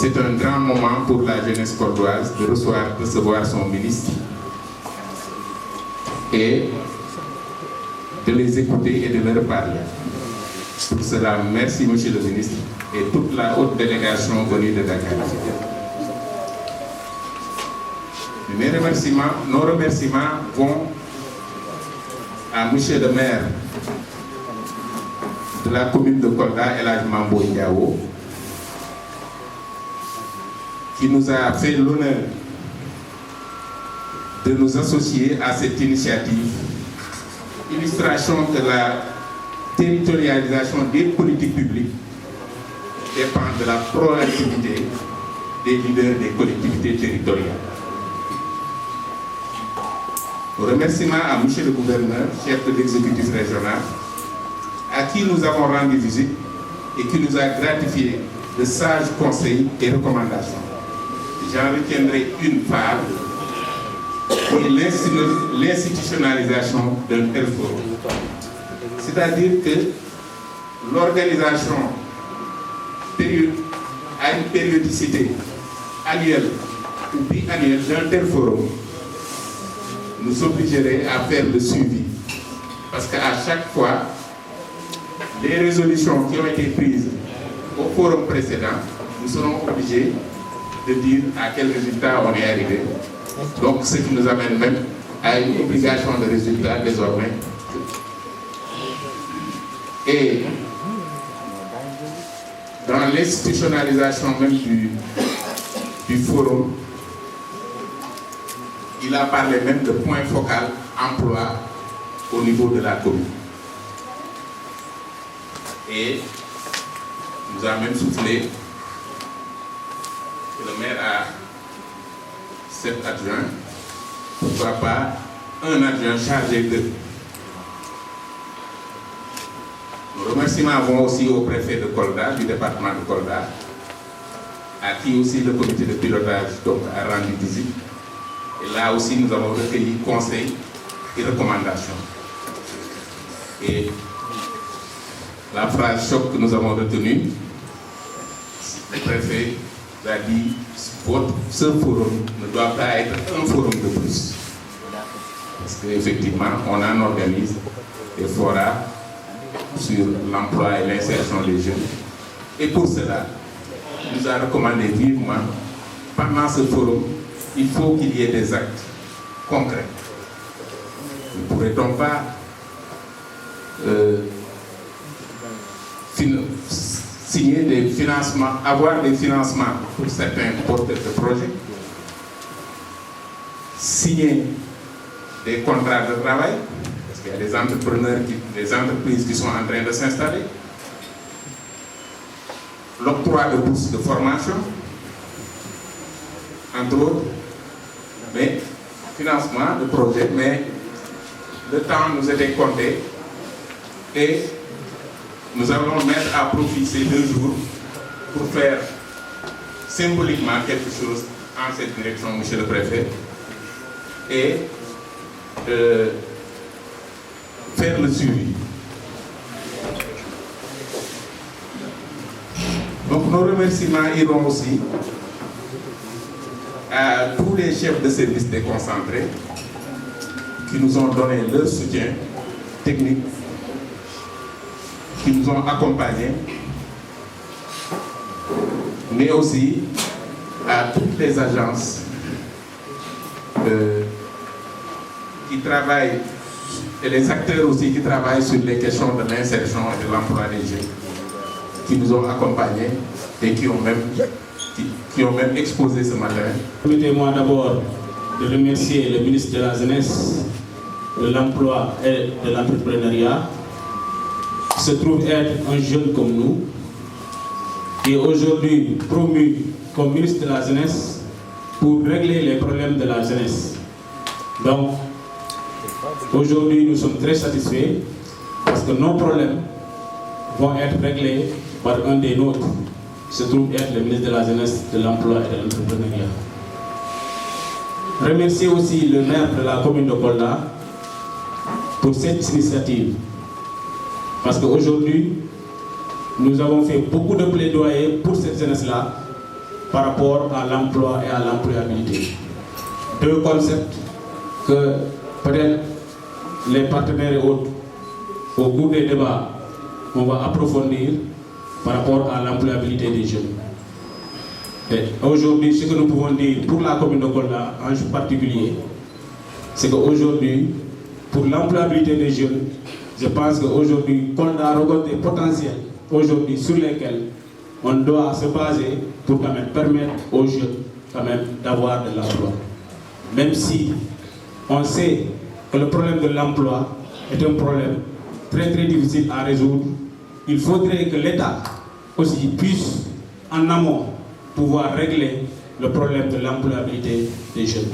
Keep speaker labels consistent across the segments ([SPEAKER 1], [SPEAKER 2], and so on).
[SPEAKER 1] c'est un grand moment pour la jeunesse cordoise de recevoir son ministre et de les écouter et de leur parler. Pour cela, merci Monsieur le ministre et toute la haute délégation venue de Dakar. Nos remerciements vont à Monsieur le maire de la commune de Kolda, El Hadj Mambo Ndiawo, qui nous a fait l'honneur de nous associer à cette initiative, illustration que la territorialisation des politiques publiques dépend de la proactivité des leaders des collectivités territoriales. Remerciements à M. le gouverneur, chef de l'exécutif régional, à qui nous avons rendu visite et qui nous a gratifié de sages conseils et recommandations. J'en retiendrai une phare, qui est l'institutionnalisation d'un tel forum. C'est-à-dire que l'organisation à une périodicité annuelle ou biannuelle d'un tel forum nous obligerait à faire le suivi. Parce qu'à chaque fois, les résolutions qui ont été prises au forum précédent, nous serons obligés de dire à quel résultat on est arrivé. Donc, ce qui nous amène même à une obligation de résultat désormais. Et dans l'institutionnalisation même du forum, il a parlé même de point focal emploi au niveau de la commune. Et nous a même soufflé que le maire a 7 adjoints, pourquoi pas un adjoint chargé de. Nos remerciements vont aussi au préfet de Kolda, du département de Kolda, à qui aussi le comité de pilotage a rendu visite. Et là aussi, nous avons recueilli conseils et recommandations. Et la phrase choc que nous avons retenue, le préfet a dit ce forum ne doit pas être un forum de plus. Parce qu'effectivement, on en organise des forats sur l'emploi et l'insertion des jeunes. Et pour cela, il nous a recommandé vivement, pendant ce forum, il faut qu'il y ait des actes concrets. Ne pourrait-on pas signer des financements, avoir des financements pour certains porteurs de projets, signer des contrats de travail, parce qu'il y a des entrepreneurs, des entreprises qui sont en train de s'installer, l'octroi de bourses de formation, entre autres, mais financement de projets, mais le temps nous était compté et nous allons mettre à profit ces 2 jours pour faire symboliquement quelque chose en cette direction, Monsieur le Préfet, et faire le suivi. Donc nos remerciements iront aussi à tous les chefs de service déconcentrés qui nous ont donné leur soutien technique, qui nous ont accompagnés, mais aussi à toutes les agences qui travaillent, et les acteurs aussi qui travaillent sur les questions de l'insertion et de l'emploi des jeunes, qui nous ont accompagnés et qui ont même exposé ce matin.
[SPEAKER 2] Permettez-moi d'abord de remercier le ministre de la Jeunesse, de l'Emploi et de l'Entrepreneuriat, qui se trouve être un jeune comme nous, qui est aujourd'hui promu comme ministre de la Jeunesse pour régler les problèmes de la jeunesse. Donc, aujourd'hui, nous sommes très satisfaits parce que nos problèmes vont être réglés par un des nôtres, qui se trouve être le ministre de la Jeunesse, de l'Emploi et de l'Entrepreneuriat. Remercier aussi le maire de la commune de Kolda pour cette initiative. Parce qu'aujourd'hui, nous avons fait beaucoup de plaidoyer pour cette jeunesse-là par rapport à l'emploi et à l'employabilité. Deux concepts que peut-être les partenaires et autres, au cours des débats, on va approfondir par rapport à l'employabilité des jeunes. Et aujourd'hui, ce que nous pouvons dire pour la commune de Kolda en particulier, c'est qu'aujourd'hui, pour l'employabilité des jeunes, je pense qu'aujourd'hui, Kolda rencontre des potentiels aujourd'hui sur lesquels on doit se baser pour quand même permettre aux jeunes quand même d'avoir de l'emploi. Même si on sait que le problème de l'emploi est un problème très difficile à résoudre, il faudrait que l'État aussi puisse en amont pouvoir régler le problème de l'employabilité des jeunes.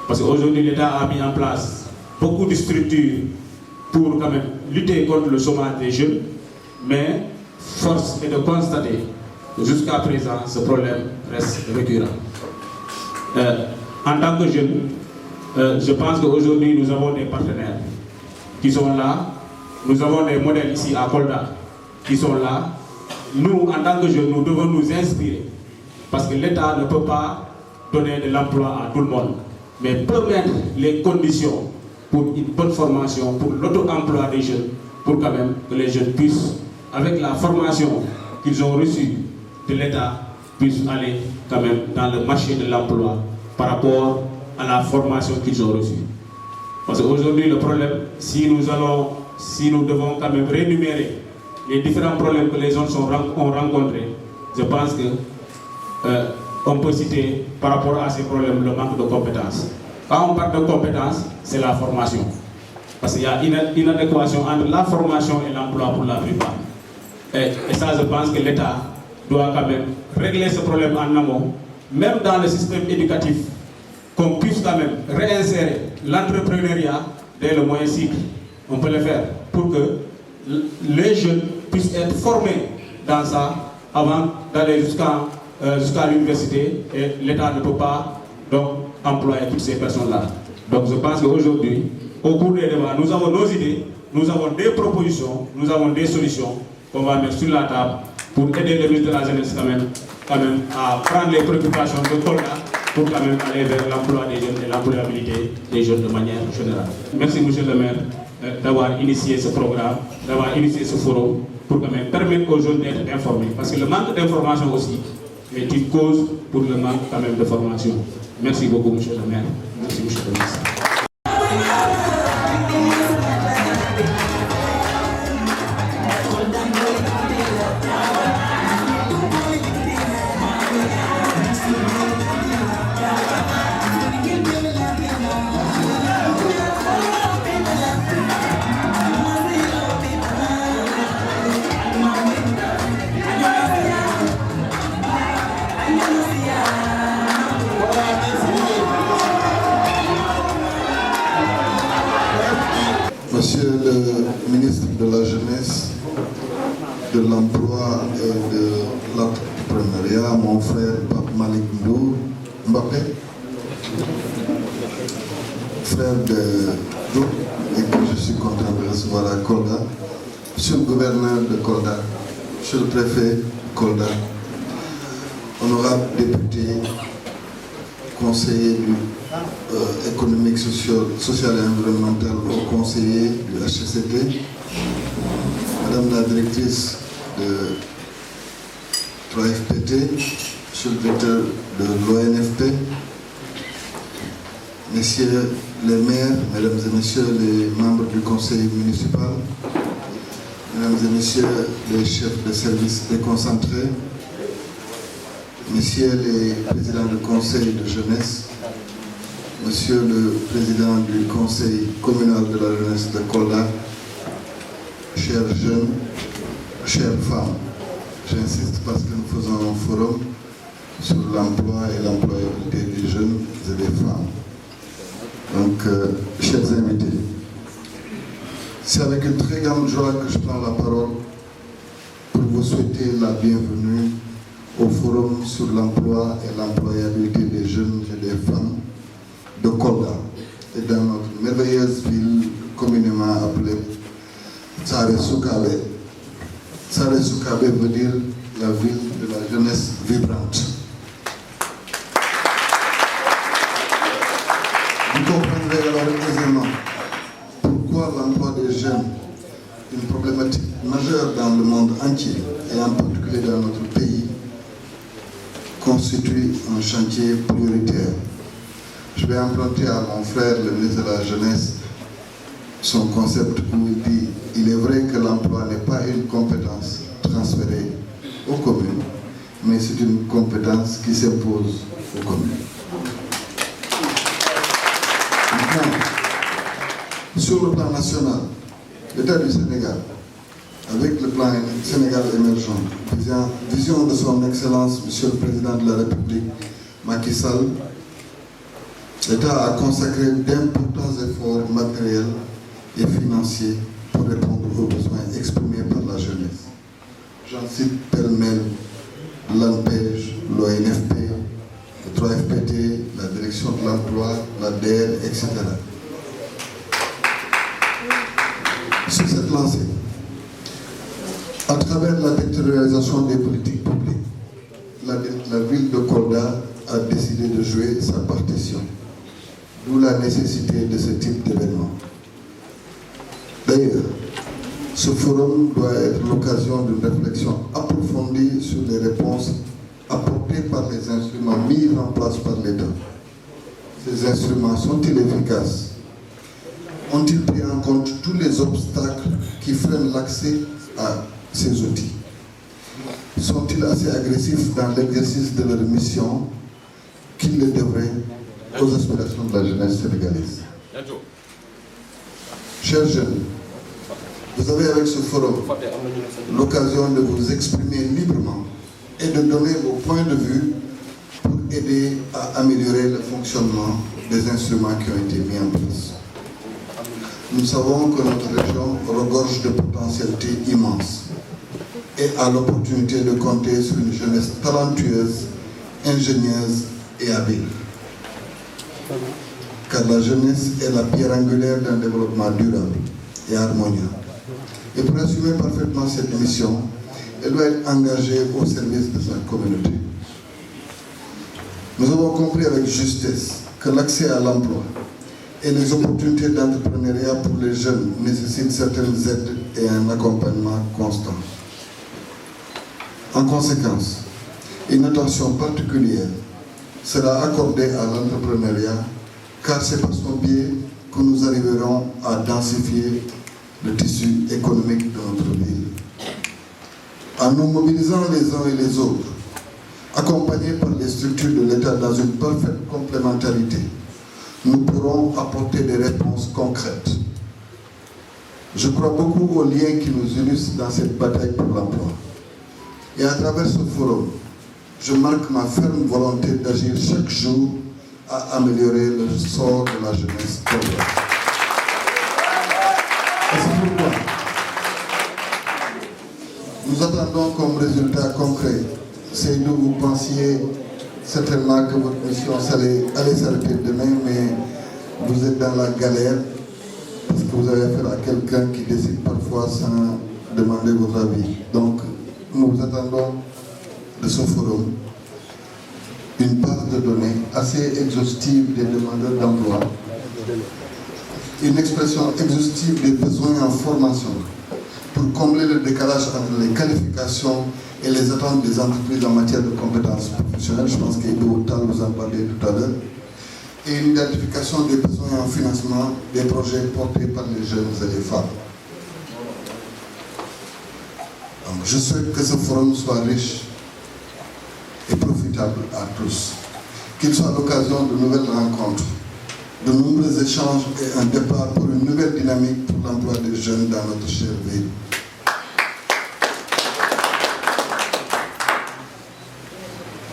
[SPEAKER 2] Parce qu'aujourd'hui l'État a mis en place beaucoup de structures pour quand même lutter contre le chômage des jeunes, mais force est de constater que jusqu'à présent ce problème reste récurrent. En tant que jeunes, je pense qu'aujourd'hui nous avons des partenaires qui sont là, nous avons des modèles ici à Kolda qui sont là. Nous, en tant que jeunes, nous devons nous inspirer parce que l'État ne peut pas donner de l'emploi à tout le monde, mais peut mettre les conditions pour une bonne formation, pour l'auto-emploi des jeunes, pour quand même que les jeunes puissent, avec la formation qu'ils ont reçue de l'État, puissent aller quand même dans le marché de l'emploi par rapport à la formation qu'ils ont reçue. Parce qu'aujourd'hui, le problème, si nous devons quand même rémunérer les différents problèmes que les gens ont rencontrés, je pense que on peut citer par rapport à ces problèmes le manque de compétences. Quand on parle de compétences, c'est la formation. Parce qu'il y a une inadéquation entre la formation et l'emploi pour la plupart. Et ça, je pense que l'État doit quand même régler ce problème en amont, même dans le système éducatif, qu'on puisse quand même réinsérer l'entrepreneuriat dès le moyen cycle. On peut le faire pour que les jeunes puissent être formés dans ça avant d'aller jusqu'à l'université, et l'État ne peut pas donc employer toutes ces personnes-là. Donc je pense qu'aujourd'hui, au cours des débats, nous avons nos idées, nous avons des propositions, nous avons des solutions qu'on va mettre sur la table pour aider le ministre de la Jeunesse quand même à prendre les préoccupations de Kolda pour quand même aller vers l'emploi des jeunes et l'employabilité des jeunes de manière générale. Merci monsieur le maire d'avoir initié ce programme, d'avoir initié ce forum pour quand même permettre aux jeunes d'être informés. Parce que le manque d'information aussi est une cause pour le manque quand même de formation. Merci beaucoup monsieur le maire. Merci monsieur le ministre.
[SPEAKER 3] Monsieur le ministre de la Jeunesse, de l'Emploi et de l'Entrepreneuriat, mon frère Pape Malik Mbappé, frère de Dou, et que je suis content de recevoir à Kolda, monsieur le gouverneur de Kolda, monsieur le préfet de Kolda, honorable député, conseiller du économique, social et environnemental au conseiller du HCCT, madame la directrice de 3FPT, monsieur le directeur de l'ONFP, messieurs les maires, mesdames et messieurs les membres du conseil municipal, mesdames et messieurs les chefs de services déconcentrés, messieurs les présidents du conseil de jeunesse, monsieur le président du conseil communal de la jeunesse de Kolda, chers jeunes, chères femmes, j'insiste parce que nous faisons un forum sur l'emploi et l'employabilité des jeunes et des femmes. Donc, chers invités, c'est avec une très grande joie que je prends la parole pour vous souhaiter la bienvenue au forum sur l'emploi et l'employabilité des jeunes et des femmes de Kolda et dans notre merveilleuse ville communément appelée Tsare Soukabe. Tsare Soukabe veut dire la ville de la jeunesse vibrante. dans le monde entier, et en particulier dans notre pays, constitue un chantier prioritaire. Je vais emprunter à mon frère, le ministre de la Jeunesse, son concept où il dit « Il est vrai que l'emploi n'est pas une compétence transférée aux communes, mais c'est une compétence qui s'impose aux communes. » Maintenant, sur le plan national, l'État du Sénégal, avec le plan Sénégal émergent, vision de son Excellence, Monsieur le Président de la République, Macky Sall, l'État a consacré d'importants efforts matériels et financiers pour répondre aux besoins exprimés par la jeunesse. J'en cite pêle-mêle l'ANPEJ, l'ONFP, le 3FPT, la Direction de l'Emploi, la DER, etc. Sur cette lancée, à travers la territorialisation des politiques publiques, la ville de Kolda a décidé de jouer sa partition, d'où la nécessité de ce type d'événement. D'ailleurs, ce forum doit être l'occasion d'une réflexion approfondie sur les réponses apportées par les instruments mis en place par l'État. Ces instruments sont-ils efficaces? Ont-ils pris en compte tous les obstacles qui freinent l'accès à ces outils? Sont-ils assez agressifs dans l'exercice de leur mission qu'ils le devraient aux aspirations de la jeunesse sénégalaise? Chers jeunes, vous avez avec ce forum l'occasion de vous exprimer librement et de donner vos points de vue pour aider à améliorer le fonctionnement des instruments qui ont été mis en place. Nous savons que notre région regorge de potentialités immenses et a l'opportunité de compter sur une jeunesse talentueuse, ingénieuse et habile. Car la jeunesse est la pierre angulaire d'un développement durable et harmonieux. Et pour assumer parfaitement cette mission, elle doit être engagée au service de sa communauté. Nous avons compris avec justesse que l'accès à l'emploi et les opportunités d'entrepreneuriat pour les jeunes nécessitent certaines aides et un accompagnement constant. En conséquence, une attention particulière sera accordée à l'entrepreneuriat, car c'est par son biais que nous arriverons à densifier le tissu économique de notre ville. En nous mobilisant les uns et les autres, accompagnés par les structures de l'État dans une parfaite complémentarité, nous pourrons apporter des réponses concrètes. Je crois beaucoup aux liens qui nous unissent dans cette bataille pour l'emploi. Et à travers ce forum, je marque ma ferme volonté d'agir chaque jour à améliorer le sort de la jeunesse congolaise. Et c'est pourquoi nous attendons comme résultat concret. Seydou, vous pensiez certainement que votre mission allait s'arrêter demain, mais vous êtes dans la galère parce que vous avez affaire à quelqu'un qui décide parfois sans demander votre avis. Donc, nous vous attendons de ce forum une base de données assez exhaustive des demandeurs d'emploi, une expression exhaustive des besoins en formation pour combler le décalage entre les qualifications et les attentes des entreprises en matière de compétences professionnelles. Je pense qu'Edo Tal vous en parlait tout à l'heure. Et une identification des besoins en financement des projets portés par les jeunes et les femmes. Donc, je souhaite que ce forum soit riche et profitable à tous. Qu'il soit l'occasion de nouvelles rencontres, de nombreux échanges et un départ pour une nouvelle dynamique pour l'emploi des jeunes dans notre chère ville.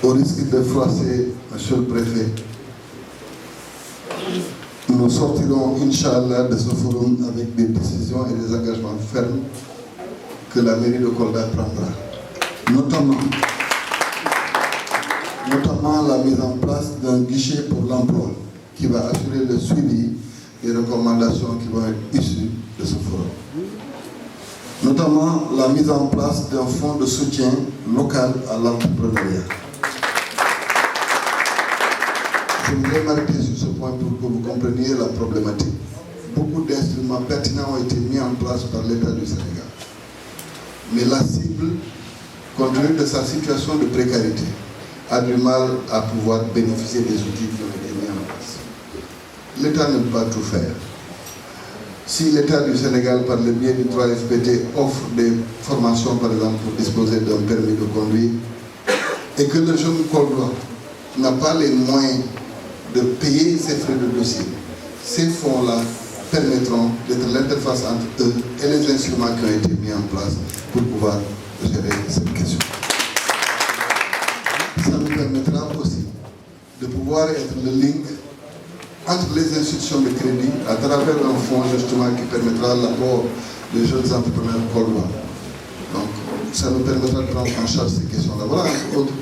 [SPEAKER 3] Au risque de froisser, Monsieur le Préfet, nous sortirons, Inch'Allah, de ce forum avec des décisions et des engagements fermes que la mairie de Kolda prendra. Notamment la mise en place d'un guichet pour l'emploi qui va assurer le suivi des recommandations qui vont être issues de ce forum. Notamment la mise en place d'un fonds de soutien local à l'entrepreneuriat. Je voudrais m'arrêter sur ce point pour que vous compreniez la problématique. Beaucoup d'instruments pertinents ont été mis en place par l'État du Sénégal. mais la cible, compte tenu de sa situation de précarité, a du mal à pouvoir bénéficier des outils qui ont été mis en place. L'État ne peut pas tout faire. Si l'État du Sénégal, par le biais du 3FPT, offre des formations, par exemple, pour disposer d'un permis de conduire, et que le jeune Koldois n'a pas les moyens de payer ses frais de dossier, ces fonds-là permettront d'être l'interface entre eux et les instruments qui ont été mis en place pour pouvoir gérer cette question. Ça nous permettra aussi de pouvoir être le link entre les institutions de crédit à travers un fonds justement qui permettra l'apport des jeunes entrepreneurs koldois. Donc, ça nous permettra de prendre en charge ces questions-là. Voilà une autre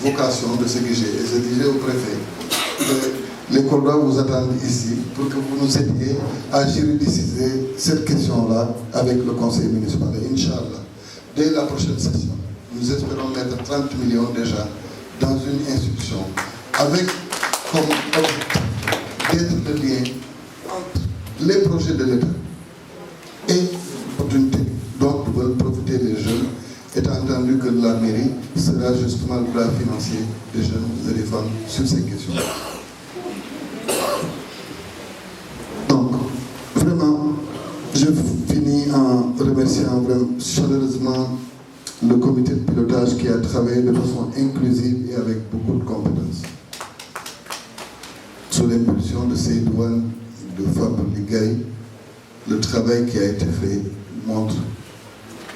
[SPEAKER 3] vocation de ce que j'ai. Et je disais au préfet que les Koldois vous attendent ici pour que vous nous aidiez à juridiciser cette question-là avec le conseil municipal. Et Inch'Allah, dès la prochaine session, nous espérons mettre 30 millions déjà dans une institution avec comme objectif d'être le lien entre les projets de l'État et l'opportunité dont veulent profiter les jeunes, étant entendu que la mairie sera justement le bras financier des jeunes et des femmes sur ces questions. Donc, vraiment, je finis en remerciant vraiment chaleureusement le comité de pilotage qui a travaillé de façon inclusive et avec beaucoup de compétences. Sous l'impulsion de Seydouane, de Fabre Ligaï, le travail qui a été fait montre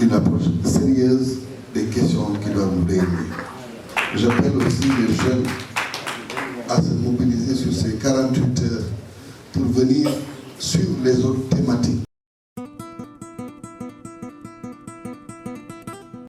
[SPEAKER 3] une approche sérieuse des questions qui doivent nous réunir. J'appelle aussi les jeunes à se mobiliser sur ces 48 heures pour venir suivre les autres thématiques